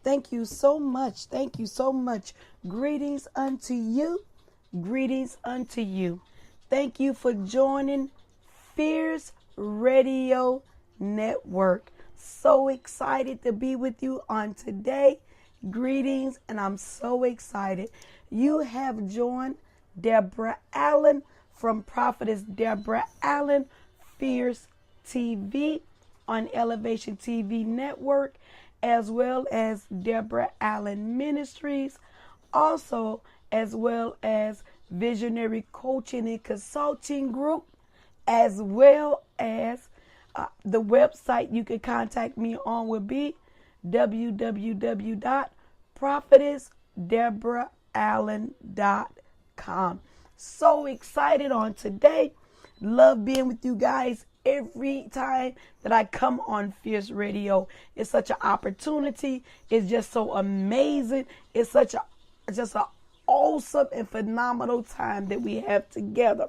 Thank you so much. Thank you so much. Greetings unto you. Greetings unto you. Thank you for joining Fierce Radio Network. So excited to be with you on today. Greetings, and I'm so excited. You have joined Deborah Allen from Prophetess Deborah Allen, Fierce TV on Elevation TV Network, as well as Deborah Allen Ministries, also as well as Visionary Coaching and Consulting Group, as well as the website you can contact me on will be www.prophetessdeborallen.com. So excited on today. Love being with you guys every time that I come on Fierce Radio. It's such an opportunity. It's just so amazing. It's such just an awesome and phenomenal time that we have together.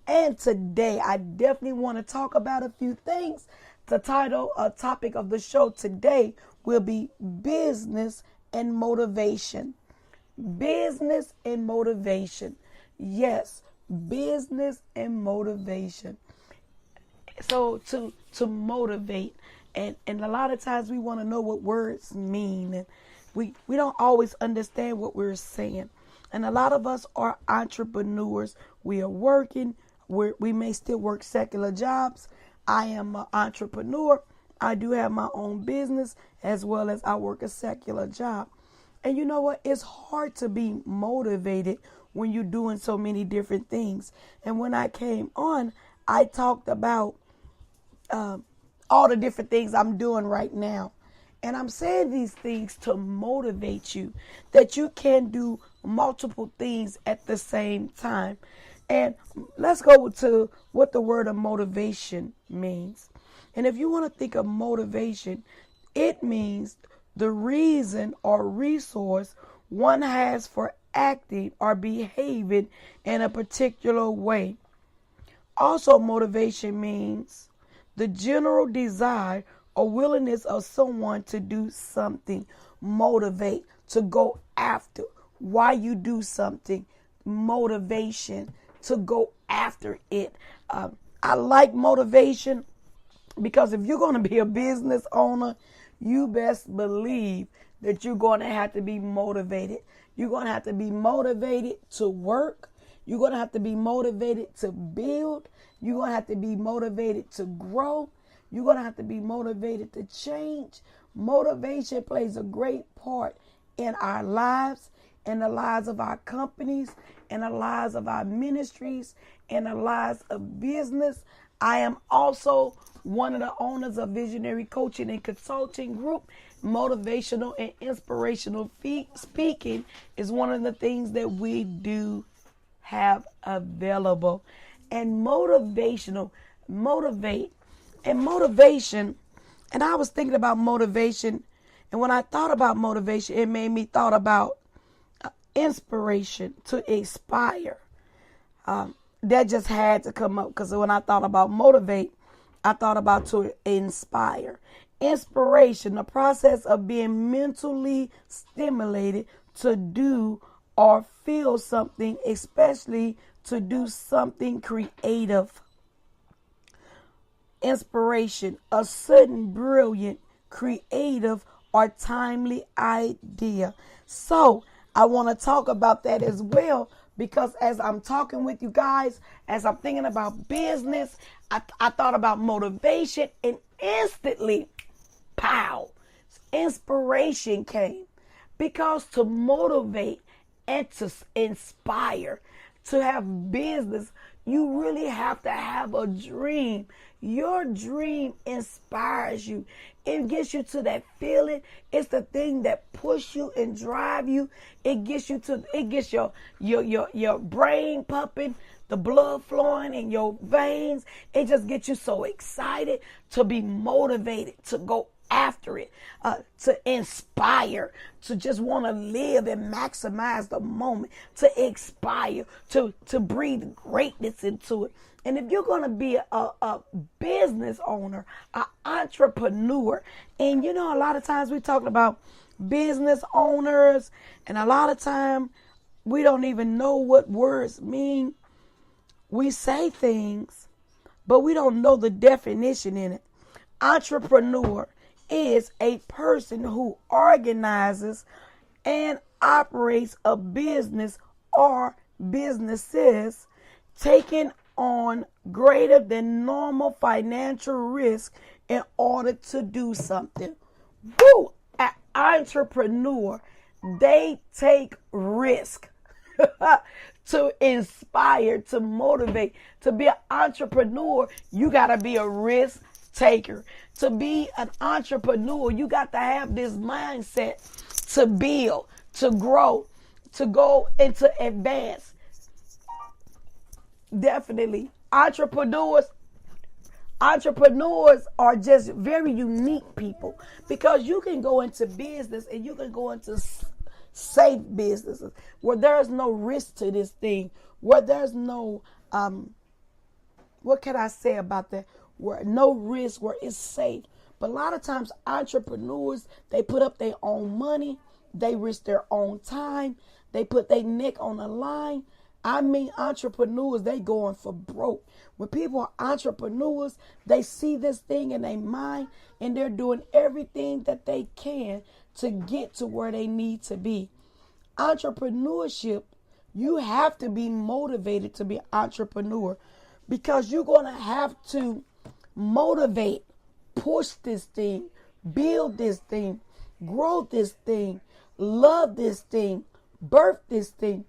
And today I definitely want to talk about a few things. The topic of the show today will be business and motivation. Business and motivation. Yes, business and motivation. So to motivate, and a lot of times we want to know what words mean, and we don't always understand what we're saying. And a lot of us are entrepreneurs. We are working. We may still work secular jobs. I am an entrepreneur. I do have my own business as well as I work a secular job. And you know what? It's hard to be motivated when you're doing so many different things. And when I came on, I talked about all the different things I'm doing right now. And I'm saying these things to motivate you, that you can do multiple things at the same time. And let's go to what the word of motivation means. And if you want to think of motivation, it means the reason or resource one has for acting or behaving in a particular way. Also, motivation means the general desire or willingness of someone to do something. Motivate, to go after. Why you do something. Motivation, to go after it. I like motivation because if you're going to be a business owner, you best believe that you're going to have to be motivated. You're going to have to be motivated to work. You're going to have to be motivated to build. You're going to have to be motivated to grow. You're going to have to be motivated to change. Motivation plays a great part in our lives, in the lives of our companies, in the lives of our ministries, in the lives of business. I am also one of the owners of Visionary Coaching and Consulting Group. Motivational and inspirational speaking is one of the things that we do have available. And motivation, and I was thinking about motivation, and when I thought about motivation, it made me thought about inspiration, to inspire. That just had to come up because when I thought about motivate, I thought about to inspire. Inspiration, the process of being mentally stimulated to do or feel something, especially to do something creative. Inspiration, a sudden, brilliant, creative, or timely idea. So I want to talk about that as well, because as I'm talking with you guys, as I'm thinking about business, I thought about motivation, and instantly, pow, inspiration came. Because to motivate and to inspire, to have business, you really have to have a dream. Your dream inspires you. It gets you to that feeling. It's the thing that push you and drive you. It gets your brain pumping, the blood flowing in your veins. It just gets you so excited to be motivated to go after it, to inspire, to just want to live and maximize the moment, to inspire, to breathe greatness into it. And if you're going to be a business owner, an entrepreneur, and a lot of times we talk about business owners, and a lot of time we don't even know what words mean. We say things, but we don't know the definition in it. Entrepreneur is a person who organizes and operates a business or businesses, taking on greater than normal financial risk in order to do something. Woo! An entrepreneur, they take risk to inspire, to motivate. To be an entrepreneur, you got to be a risk taker. To be an entrepreneur, you got to have this mindset to build, to grow, to go and to advance. Definitely. Entrepreneurs are just very unique people, because you can go into business and you can go into safe businesses where there's no risk to this thing, where there's no what can I say about that, where no risk, where it's safe. But a lot of times entrepreneurs, they put up their own money, they risk their own time, they put their neck on the line. I mean, entrepreneurs, they going for broke. When people are entrepreneurs, they see this thing in their mind and they're doing everything that they can to get to where they need to be. Entrepreneurship, you have to be motivated to be an entrepreneur, because you're going to have to motivate, push this thing, build this thing, grow this thing, love this thing, birth this thing.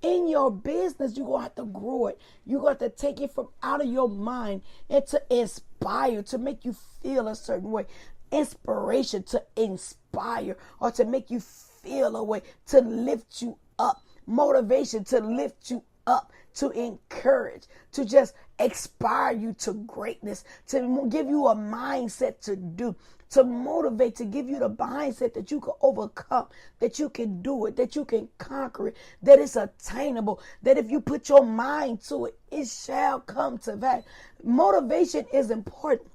In your business, you're going to have to grow it. You're going to have to take it from out of your mind and to inspire, to make you feel a certain way. Inspiration to inspire or to make you feel a way, to lift you up. Motivation to lift you up, to encourage, to just inspire you to greatness, to give you a mindset to do, to motivate, to give you the mindset that you can overcome, that you can do it, that you can conquer it, that it's attainable, that if you put your mind to it, it shall come to that. Motivation is important.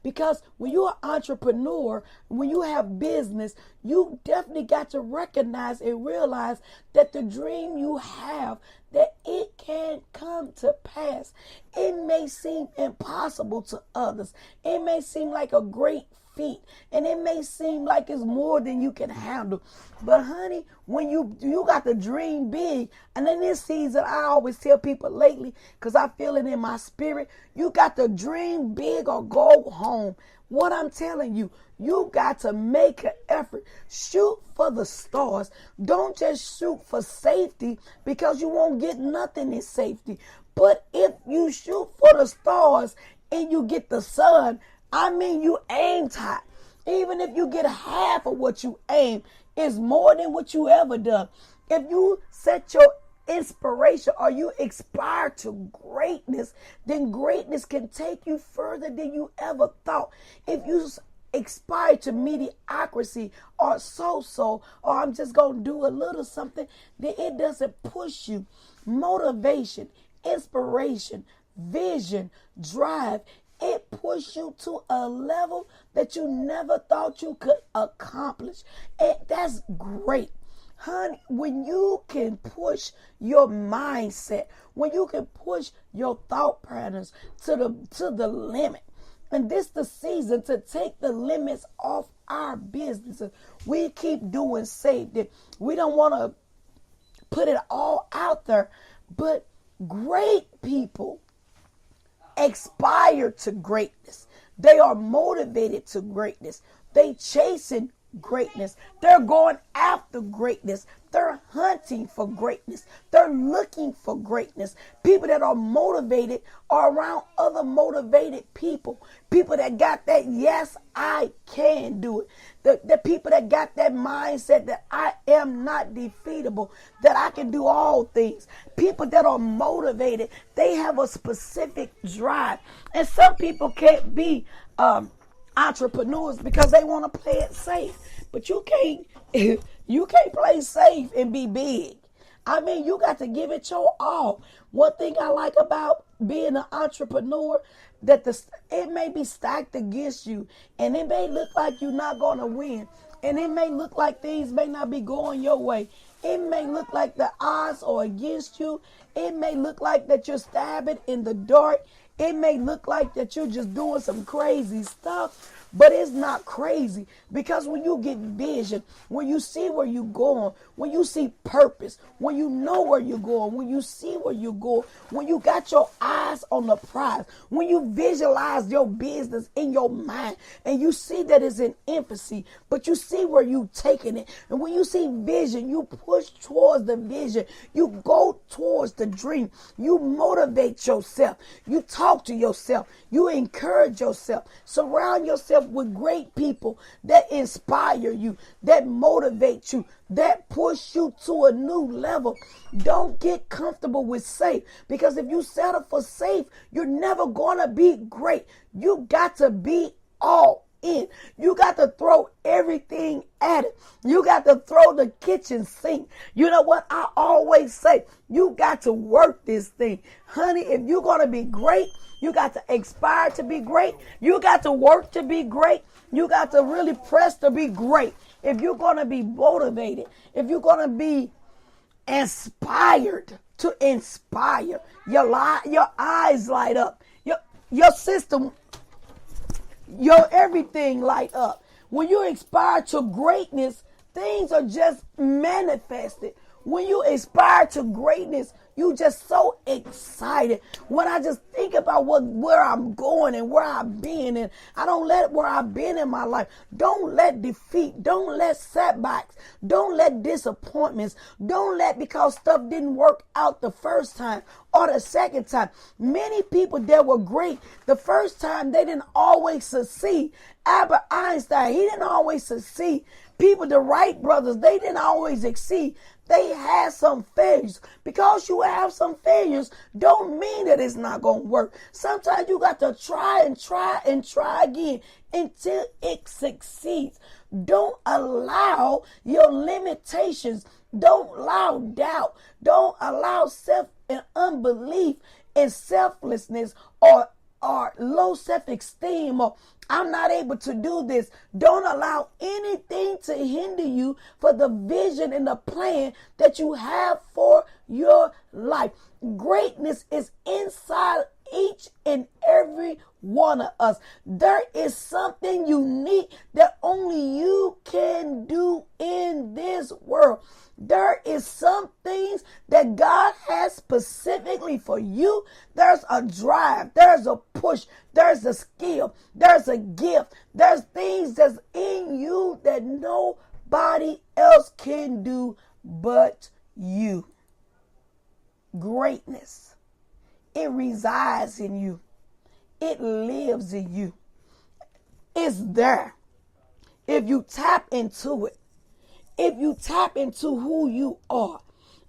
Because when you're an entrepreneur, when you have business, you definitely got to recognize and realize that the dream you have, that it can come to pass. It may seem impossible to others. It may seem like a great feat, and it may seem like it's more than you can handle. But honey, when you got to dream big, and in this season, I always tell people lately, because I feel it in my spirit, you got to dream big or go home. What I'm telling you, you got to make an effort. Shoot for the stars. Don't just shoot for safety, because you won't get nothing in safety. But if you shoot for the stars and you get the sun, I mean, you aim high. Even if you get half of what you aim, it's more than what you ever done. If you set your inspiration or you aspire to greatness, then greatness can take you further than you ever thought. If you aspire to mediocrity or so-so, or I'm just going to do a little something, then it doesn't push you. Motivation, inspiration, vision, drive, it pushes you to a level that you never thought you could accomplish. And that's great. Honey, when you can push your mindset, when you can push your thought patterns to the limit, and this the season to take the limits off our businesses. We keep doing saved. We don't want to put it all out there, but great people aspire to greatness. They are motivated to greatness. They chasing greatness. They're going after greatness. They're hunting for greatness. They're looking for greatness. People that are motivated are around other motivated people. People that got that, yes, I can do it. The people that got that mindset that I am not defeatable, that I can do all things. People that are motivated, they have a specific drive. And some people can't be entrepreneurs because they want to play it safe. But you can't you can't play safe and be big. I mean, you got to give it your all. One thing I like about being an entrepreneur, that it may be stacked against you, and it may look like you're not going to win, and it may look like things may not be going your way. It may look like the odds are against you. It may look like that you're stabbing in the dark. It may look like that you're just doing some crazy stuff. But it's not crazy, because when you get vision, when you see where you're going, when you see purpose, when you know where you're going, when you see where you're going, when you got your eyes on the prize, when you visualize your business in your mind and you see that it's in infancy, but you see where you're taking it. And when you see vision, you push towards the vision. You go towards the dream. You motivate yourself. You talk to yourself. You encourage yourself. Surround yourself with great people that inspire you, that motivate you, that push you to a new level. Don't get comfortable with safe, because if you settle for safe, you're never going to be great. You got to be all in. You got to throw everything at it. You got to throw the kitchen sink. You know what I always say? You got to work this thing. Honey, if you're going to be great, you got to aspire to be great. You got to work to be great. You got to really press to be great. If you're going to be motivated, if you're going to be inspired to inspire, your eyes light up, your system, your everything light up. When you aspire to greatness, things are just manifested. When you aspire to greatness, you just so excited. When I just think about where I'm going and where I've been, and I don't let where I've been in my life. Don't let defeat, don't let setbacks, don't let disappointments, don't let because stuff didn't work out the first time or the second time. Many people that were great the first time, they didn't always succeed. Albert Einstein, he didn't always succeed. People, the Wright brothers, they didn't always succeed. They had some failures. Because you have some failures, don't mean that it's not going to work. Sometimes you got to try and try and try again until it succeeds. Don't allow your limitations. Don't allow doubt. Don't allow self and unbelief and selflessness or low self-esteem, or I'm not able to do this. Don't allow anything to hinder you for the vision and the plan that you have for your life. Greatness is inside each and every one of us. There is something unique that only you can do in this world. There is some things that God has specifically for you. There's a drive. There's a push. There's a skill. There's a gift. There's things that's in you that nobody else can do but you. Greatness. It resides in you. It lives in you. It's there. If you tap into it. If you tap into who you are.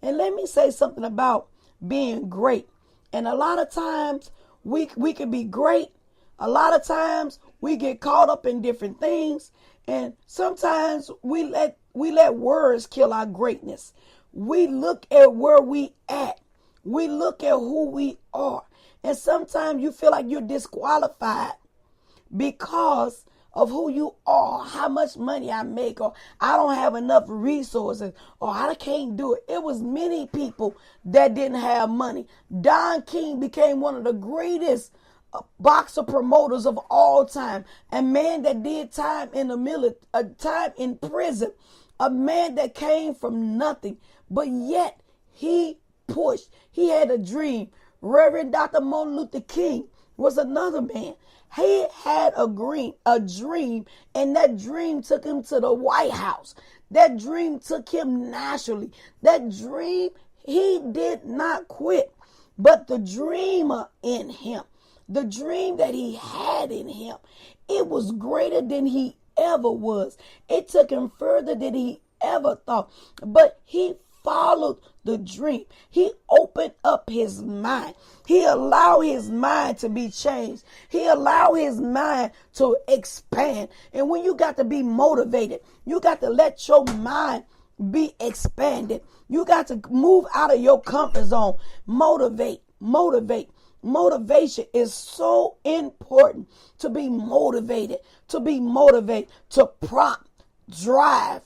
And let me say something about being great. And a lot of times we can be great. A lot of times we get caught up in different things. And sometimes we let words kill our greatness. We look at where we at. We look at who we are. And sometimes you feel like you're disqualified because of who you are, how much money I make, or I don't have enough resources, or I can't do it. It was many people that didn't have money. Don King became one of the greatest boxer promoters of all time. A man that did time in the military, time in prison. A man that came from nothing, but yet he pushed. He had a dream. Reverend Dr. Martin Luther King was another man. He had a dream, and that dream took him to the White House. That dream took him nationally. That dream, he did not quit. But the dreamer in him, the dream that he had in him, it was greater than he ever was. It took him further than he ever thought. But he followed the dream. He opened up his mind. He allowed his mind to be changed. He allowed his mind to expand. And when you got to be motivated, you got to let your mind be expanded. You got to move out of your comfort zone. Motivate. Motivation is so important, to be motivated, to prompt, drive